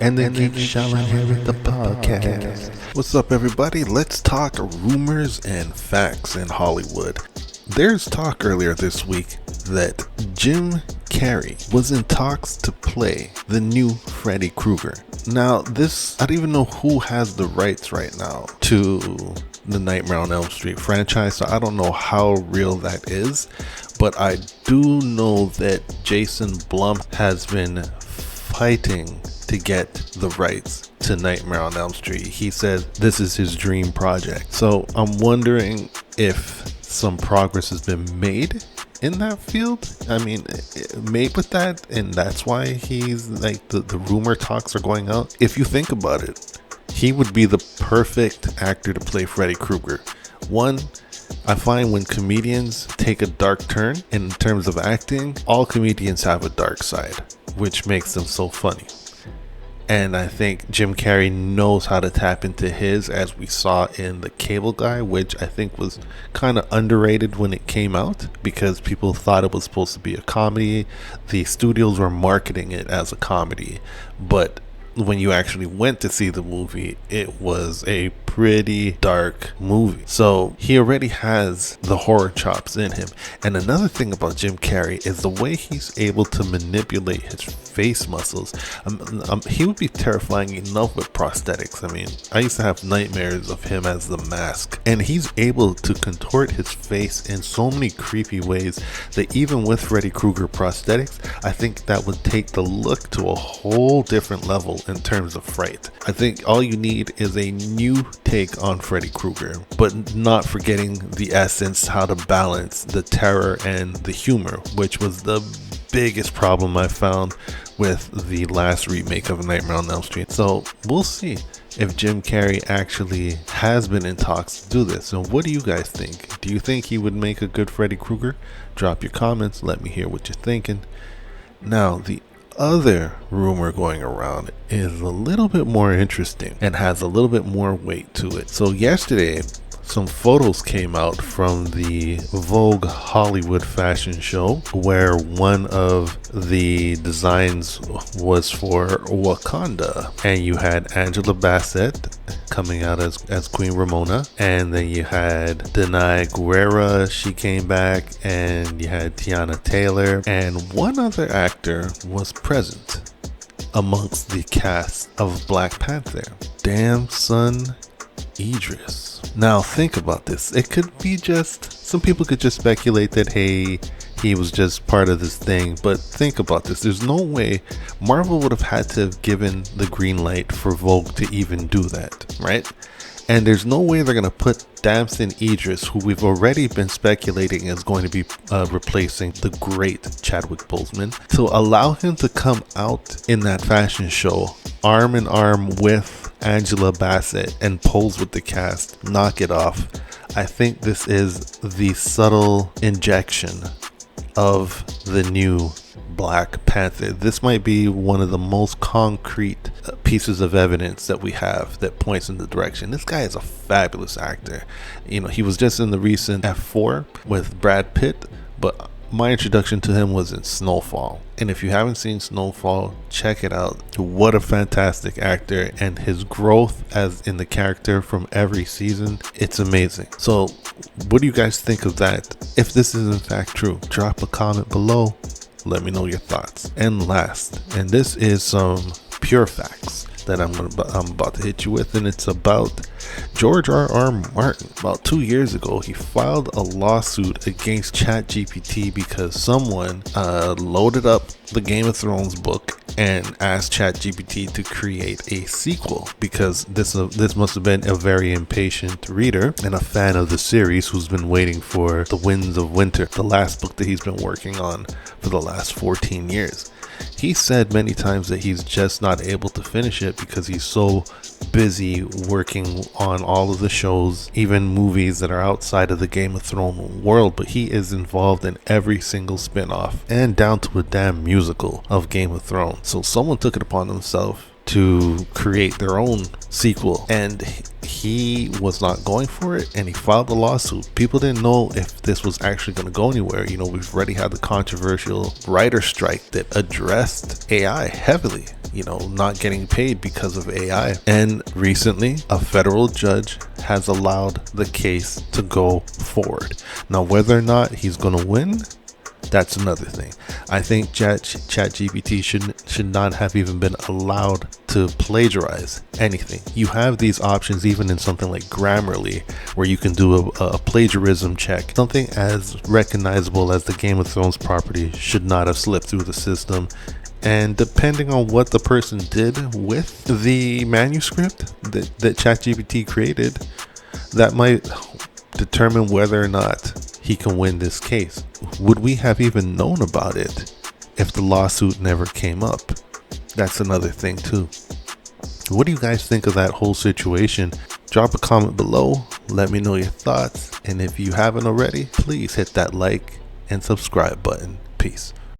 And the Geek Shall Inherit the podcast. What's up, everybody? Let's talk rumors and facts in Hollywood. There's talk earlier this week that Jim Carrey was in talks to play the new Freddy Krueger. Now, I don't even know who has the rights right now to the Nightmare on Elm Street franchise, so I don't know how real that is. But I do know that Jason Blum has been fighting to get the rights to Nightmare on Elm Street. He said this is his dream project. So I'm wondering if some progress has been made in that field. I mean, made with that, and that's why he's like the rumor talks are going out. If you think about it, he would be the perfect actor to play Freddy Krueger. One, I find when comedians take a dark turn in terms of acting, all comedians have a dark side, which makes them so funny. And I think Jim Carrey knows how to tap into his, as we saw in The Cable Guy, which I think was kind of underrated when it came out because people thought it was supposed to be a comedy. The studios were marketing it as a comedy, but when you actually went to see the movie, it was a pretty dark movie. So he already has the horror chops in him. And another thing about Jim Carrey is the way he's able to manipulate his face muscles. He would be terrifying enough with prosthetics. I mean, I used to have nightmares of him as the Mask, and he's able to contort his face in so many creepy ways that even with Freddy Krueger prosthetics, I think that would take the look to a whole different level in terms of fright. I think all you need is a new take on Freddy Krueger, but not forgetting the essence, how to balance the terror and the humor, which was the biggest problem I found with the last remake of Nightmare on Elm Street. So we'll see if Jim Carrey actually has been in talks to do this. So what do you guys think? Do you think he would make a good Freddy Krueger? Drop your comments, let me hear what you're thinking. Now, the other rumor going around is a little bit more interesting and has a little bit more weight to it. So yesterday, some photos came out from the Vogue Hollywood fashion show where one of the designs was for Wakanda, and you had Angela Bassett coming out as Queen Ramona, and then you had Danai Gurira, she came back, and you had Tiana Taylor, and one other actor was present amongst the cast of Black Panther, Damson Idris. Now think about this. It could be just, some people could just speculate that, hey, he was just part of this thing, but think about this. There's no way Marvel would have had to have given the green light for Vogue to even do that, right? And there's no way they're going to put Damson Idris, who we've already been speculating is going to be replacing the great Chadwick Boseman, to allow him to come out in that fashion show arm in arm with Angela Bassett and pose with the cast, knock it off. I think this is the subtle injection of the new Black Panther. This might be one of the most concrete pieces of evidence that we have that points in the direction. This guy is a fabulous actor. You know, he was just in the recent F4 with Brad Pitt, but my introduction to him was in Snowfall. And if you haven't seen Snowfall, check it out. What a fantastic actor, and his growth as in the character from every season, it's amazing. So what do you guys think of that? If this is in fact true, drop a comment below. Let me know your thoughts. And last, and this is some pure facts that I'm about to hit you with, and it's about George R.R. Martin. About 2 years ago, he filed a lawsuit against ChatGPT because someone loaded up the Game of Thrones book and asked ChatGPT to create a sequel, because this must have been a very impatient reader and a fan of the series who's been waiting for The Winds of Winter, the last book that he's been working on for the last 14 years. He said many times that he's just not able to finish it because he's so busy working on all of the shows, even movies that are outside of the Game of Thrones world, but he is involved in every single spin-off and down to a damn musical of Game of Thrones. So someone took it upon themselves to create their own sequel, and he was not going for it, and he filed a lawsuit. People didn't know if this was actually going to go anywhere. You know, we've already had the controversial writer strike that addressed AI heavily, you know, not getting paid because of AI. And recently, a federal judge has allowed the case to go forward. Now, whether or not he's going to win, that's another thing. I think ChatGPT should not have even been allowed to plagiarize anything. You have these options even in something like Grammarly, where you can do a plagiarism check. Something as recognizable as the Game of Thrones property should not have slipped through the system. And depending on what the person did with the manuscript that ChatGPT created, that might determine whether or not he can win this case. Would we have even known about it if the lawsuit never came up? That's another thing too. What do you guys think of that whole situation? Drop a comment below, let me know your thoughts, and if you haven't already, please hit that like and subscribe button. Peace.